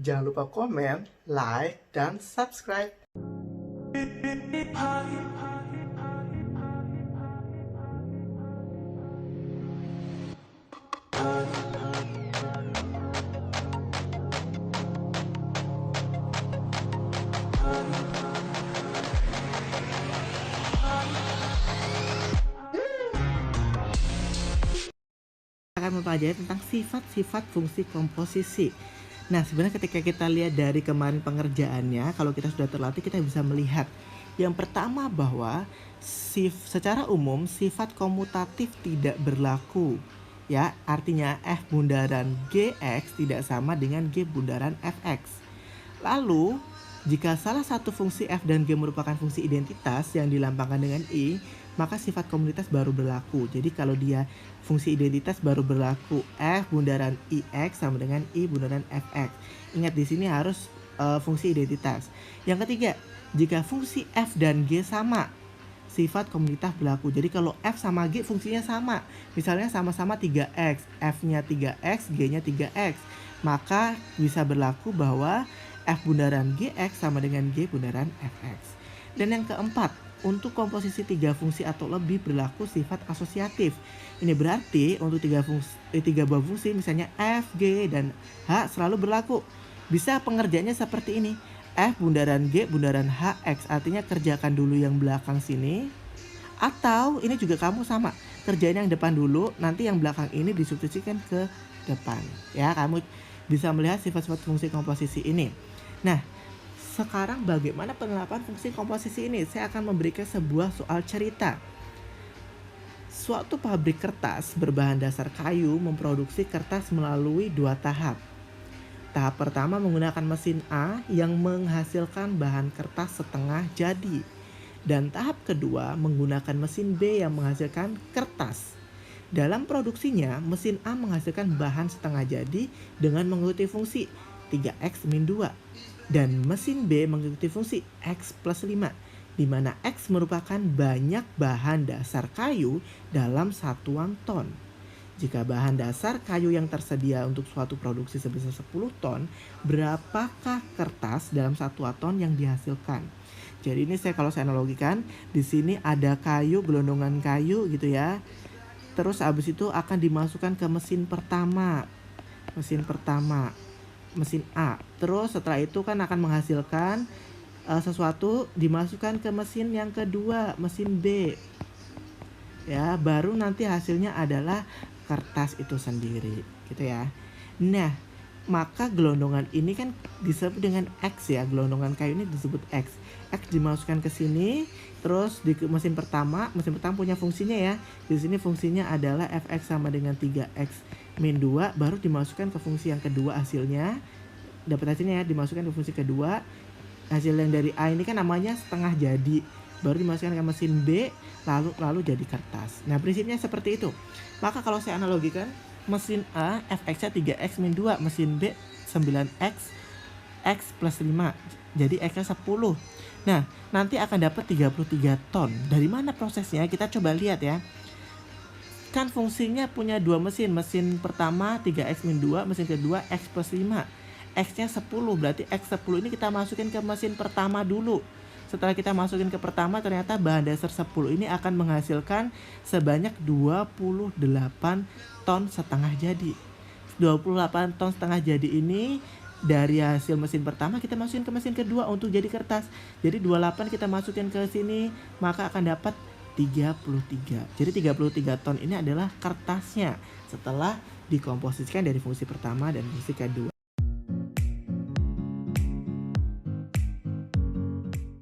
Jangan lupa komen, like, dan subscribe. Akan mempelajari tentang sifat-sifat fungsi komposisi. Nah, sebenarnya ketika kita lihat dari kemarin pengerjaannya, kalau kita sudah terlatih kita bisa melihat yang pertama bahwa secara umum sifat komutatif tidak berlaku. Ya, artinya F bundaran Gx tidak sama dengan G bundaran Fx. Lalu, jika salah satu fungsi F dan G merupakan fungsi identitas yang dilambangkan dengan I, maka sifat komunitas baru berlaku. Jadi kalau dia fungsi identitas baru berlaku F bundaran IX sama dengan I bundaran Fx. Ingat di sini harus fungsi identitas. Yang ketiga, jika fungsi F dan G sama, sifat komunitas berlaku. Jadi kalau F sama G fungsinya sama, misalnya sama-sama 3x, F-nya 3x, G-nya 3x, maka bisa berlaku bahwa F bundaran Gx sama dengan G bundaran Fx. Dan yang keempat, untuk komposisi 3 fungsi atau lebih berlaku sifat asosiatif. Ini berarti untuk 3 buah fungsi misalnya F, G, dan H selalu berlaku. Bisa pengerjaannya seperti ini. F bundaran G bundaran Hx, artinya kerjakan dulu yang belakang sini. Atau ini juga kamu sama, kerjain yang depan dulu, nanti yang belakang ini disubstitusikan ke depan. Ya, kamu bisa melihat sifat-sifat fungsi komposisi ini. Nah, sekarang bagaimana penerapan fungsi komposisi ini? Saya akan memberikan sebuah soal cerita. Suatu pabrik kertas berbahan dasar kayu memproduksi kertas melalui 2 tahap. Tahap pertama menggunakan mesin A yang menghasilkan bahan kertas setengah jadi. Dan tahap kedua menggunakan mesin B yang menghasilkan kertas. Dalam produksinya, mesin A menghasilkan bahan setengah jadi dengan mengikuti fungsi 3x-2. Dan mesin B mengikuti fungsi X plus 5, di mana X merupakan banyak bahan dasar kayu dalam satuan ton. Jika bahan dasar kayu yang tersedia untuk suatu produksi sebesar 10 ton, berapakah kertas dalam satu ton yang dihasilkan? Jadi ini kalau saya analogikan, di sini ada kayu, gelondongan kayu gitu ya. Terus habis itu akan dimasukkan ke mesin pertama. Mesin A. Terus setelah itu kan akan menghasilkan sesuatu, dimasukkan ke mesin yang kedua, mesin B. Ya, baru nanti hasilnya adalah kertas itu sendiri, gitu ya. Nah, maka gelondongan ini kan disebut dengan X ya, gelondongan kayu ini disebut X. X dimasukkan ke sini, terus di mesin pertama punya fungsinya ya. Di sini fungsinya adalah Fx sama dengan 3x min 2, baru dimasukkan ke fungsi yang kedua hasilnya. Dapat hasilnya ya, dimasukkan ke fungsi kedua. Hasil yang dari A ini kan namanya setengah jadi, baru dimasukkan ke mesin B, lalu jadi kertas. Nah, prinsipnya seperti itu. Maka kalau saya analogikan, mesin A Fx-nya 3x min 2, mesin B 9x x plus 5, jadi x-nya 10. Nah, nanti akan dapat 33 ton. Dari mana prosesnya? Kita coba lihat ya. Kan fungsinya punya 2 mesin. Mesin pertama 3x min 2, mesin kedua x plus 5. X-nya 10, berarti X10 ini kita masukin ke mesin pertama dulu. Setelah kita masukin ke pertama, ternyata bahan dasar 10 ini akan menghasilkan sebanyak 28 ton setengah jadi. 28 ton setengah jadi ini dari hasil mesin pertama kita masukin ke mesin kedua untuk jadi kertas. Jadi 28 kita masukin ke sini, maka akan dapat 33. Jadi 33 ton ini adalah kertasnya setelah dikomposisikan dari fungsi pertama dan fungsi kedua.